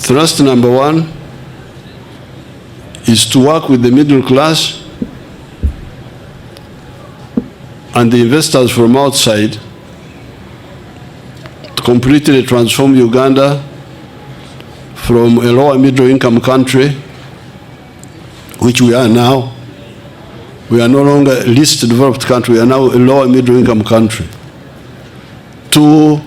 Thrust number one is to work with the middle class and the investors from outside to completely transform Uganda from a lower middle income country, which we are now. We are no longer a least developed country, we are now a lower middle income country, to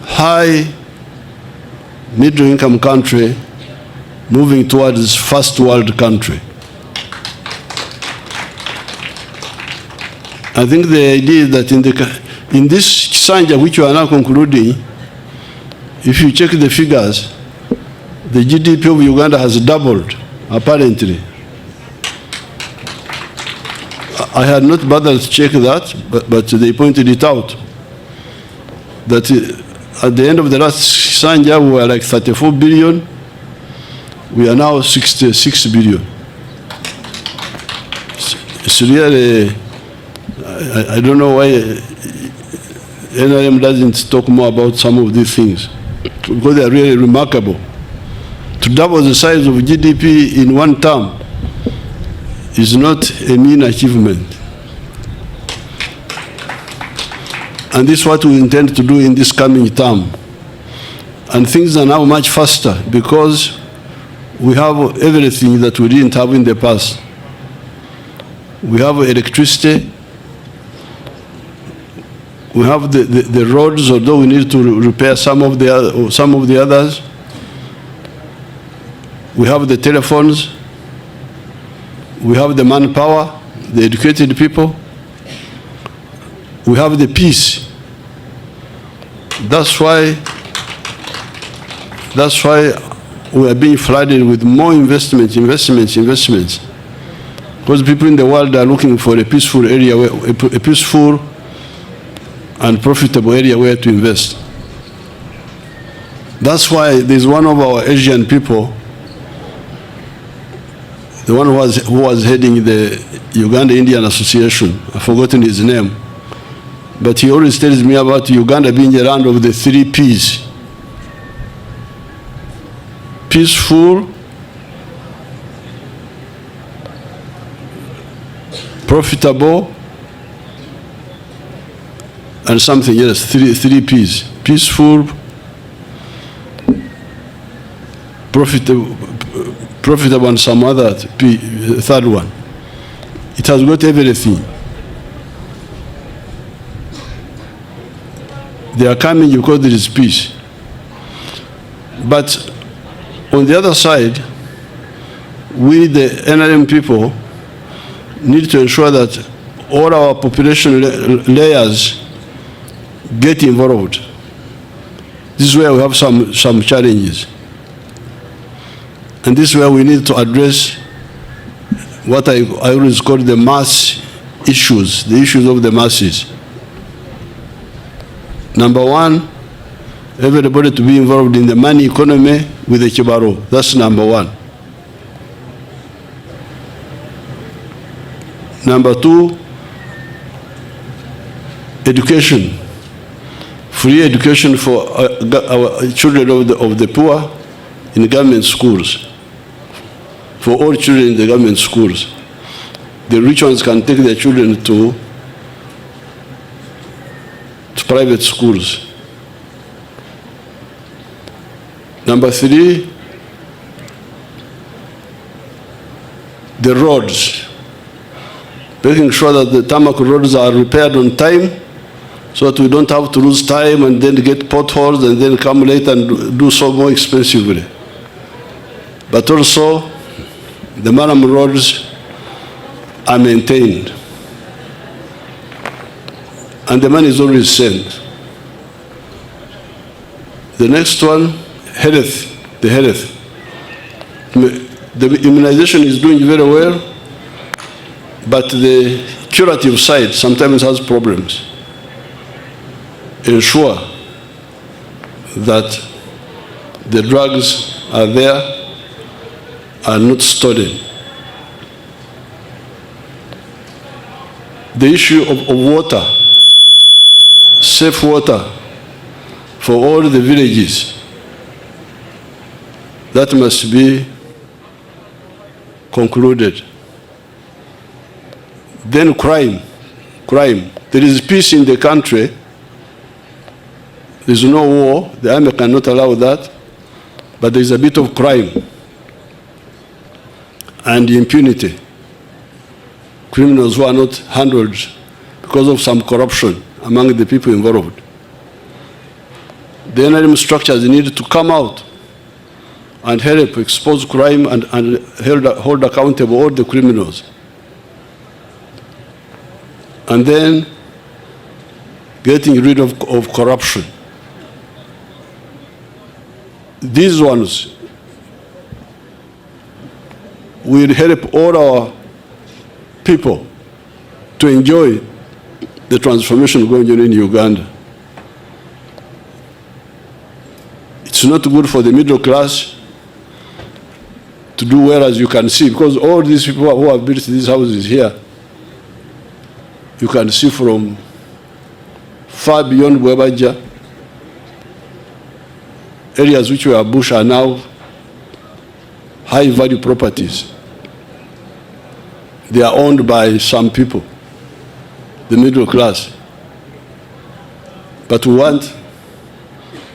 high middle income country moving towards first world country. I think the idea is that in this Kisanja, which we are now concluding, if you check the figures, the GDP of Uganda has doubled, apparently. I had not bothered to check that, but they pointed it out. That at the end of the last Kisanja, we were like 34 billion. We are now 66 billion. It's really, I don't know why NRM doesn't talk more about some of these things, because they are really remarkable. To double the size of GDP in one term is not a mean achievement. And this is what we intend to do in this coming term. And things are now much faster because we have everything that we didn't have in the past. We have electricity. We have the roads, although we need to repair some of the others. We have the telephones. We have the manpower, the educated people. We have the peace. That's why we are being flooded with more investments. Because people in the world are looking for a peaceful area, a peaceful and profitable area where to invest. That's why there's one of our Asian people, the one who was heading the Uganda-Indian Association, I've forgotten his name, but he always tells me about Uganda being a land of the 3 Ps. Peaceful, profitable, and something else, 3 Ps. Peaceful, profitable, and some other third one. It has got everything. They are coming because there is peace. But on the other side, we, the NRM people, need to ensure that all our population layers get involved. This is where we have some challenges. And this is where we need to address what I always call the mass issues, the issues of the masses. Number one, everybody to be involved in the money economy with the Kibaro. That's number one. Number two, education. Free education for our children of the poor in government schools. For all children in the government schools. The rich ones can take their children to private schools. Number three, the roads. Making sure that the tarmac roads are repaired on time so that we don't have to lose time and then get potholes and then come late and do so more expensively. But also, the Maram roads are maintained. And the money is always sent. The next one, health, the health. The immunization is doing very well, but the curative side sometimes has problems. Ensure that the drugs are there, are not stolen. The issue of water, safe water for all the villages. That must be concluded. Then crime. There is peace in the country. There is no war. The army cannot allow that. But there is a bit of crime and impunity. Criminals who are not handled because of some corruption among the people involved. The NRM structures need to come out and help expose crime and hold accountable all the criminals. And then getting rid of corruption. These ones will help all our people to enjoy the transformation going on in Uganda. It's not good for the middle class to do well, as you can see, because all these people who have built these houses here, you can see from far beyond Bwebaja, areas which were bush are now high-value properties. They are owned by some people, the middle class. But we want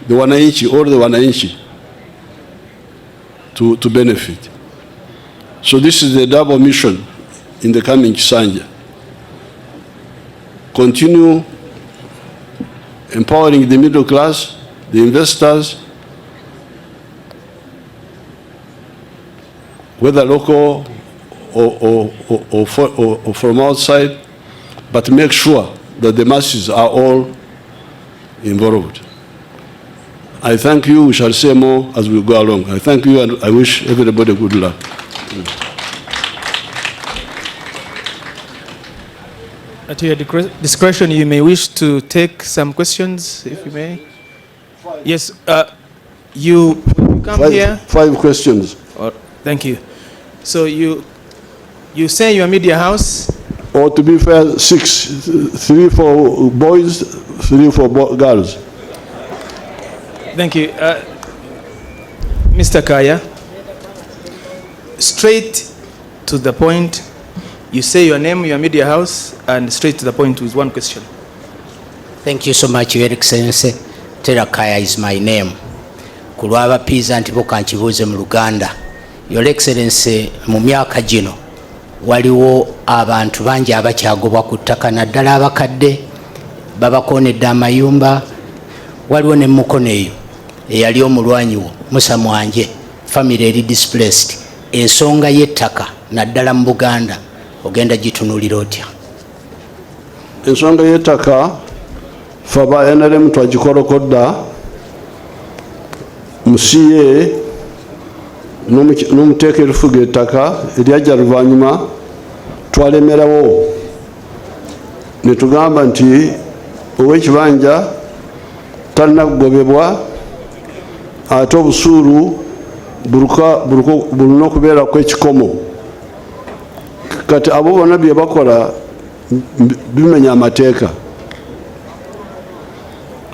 the wananchi, all the wananchi, to benefit. So this is the double mission in the coming Kisanja. Continue empowering the middle class, the investors, whether local or from outside, but make sure that the masses are all involved. I thank you. We shall say more as we go along. I thank you, and I wish everybody good luck. At your discretion, you may wish to take some questions, if you may. Yes, you come here. 5 questions. Thank you. So you say your media house? Or to be fair, 6. 3 for boys, 3 for girls. Thank you. Mr. Kaya, straight to the point. You say your name, your media house, and straight to the point with one question. Thank you so much, Your Excellency. Tera Kaya is my name. Kulwaba pizza ntipo kanchibuze mu Luganda. Your Excellency, mu myaka gino waliwo abantu bangi abakyagobwa ku ttaka naddala abakadde babakoonedde amayumba. Waliwo ne Mukono eyo eyali omulwanyi wo Musa Mwanje, family eri displaced. Ensonga y'ettaka naddala mu Buganda ogenda gitunulira otya? Ensonga y'ettaka faba NRM twagikolokodda musiye n'omuteeka erufuga ettaka eryajja luvannyuma twalemerawo ne tugamba nti ow'ekibanja talina kugobebwa ate obusuulu bulina okubeerako ekikomo. Kati abo bonna bye bakola bimenya amateeka.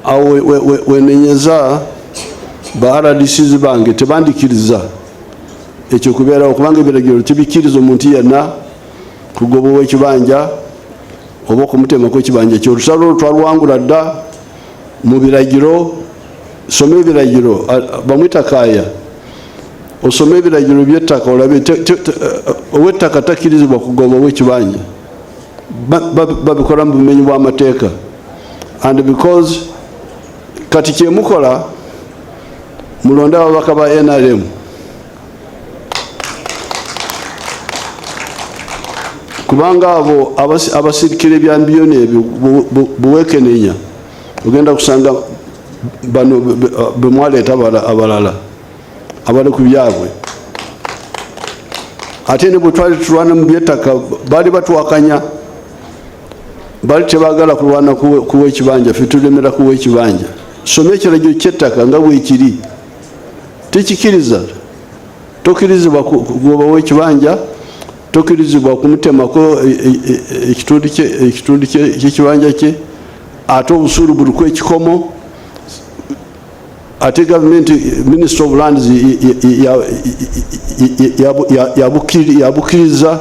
Awo wenenyeza ba RDCs bange tebandikiriza ekyo kubeerawo kubanga ebiragiro tebikiriza omuntu yenna kugoba ow'ekibanja oba okumutemako ekibanja ekyo. Olusalo twalwangula dda mu biragiro. Soma ebiragiro, bamwita Kaya, osoma ebiragiro by'ettaka olabe ow'ettaka takkirizibwa kugoba ow'ekibanja. Babikola mu bumenyi bw'amateeka. And because kati kyemukola mulonde ababaka ba NRM. Kubanga abo abasirikire bya mbiyoni ebyo buwekenenya ogenda kusanga bano bemwaleeta abalala abali ku byabwe. Ate ne bwe twali tulwana mu by'ettaka baali batuwakanya, baali tebaagala kulwana kuwa ekibanja, ffe tulemera kuwa ekibanja. Soma ekiragiro ky'ettaka nga bwekiri, tekikiriza. Tokkirizibwa kugobawo ekibanja, tokkirizibwa kumutemako ekitundu ky'ekibanja kye, ate obusuulu buliko ekikomo. ate government Minister of Lands yabukiriza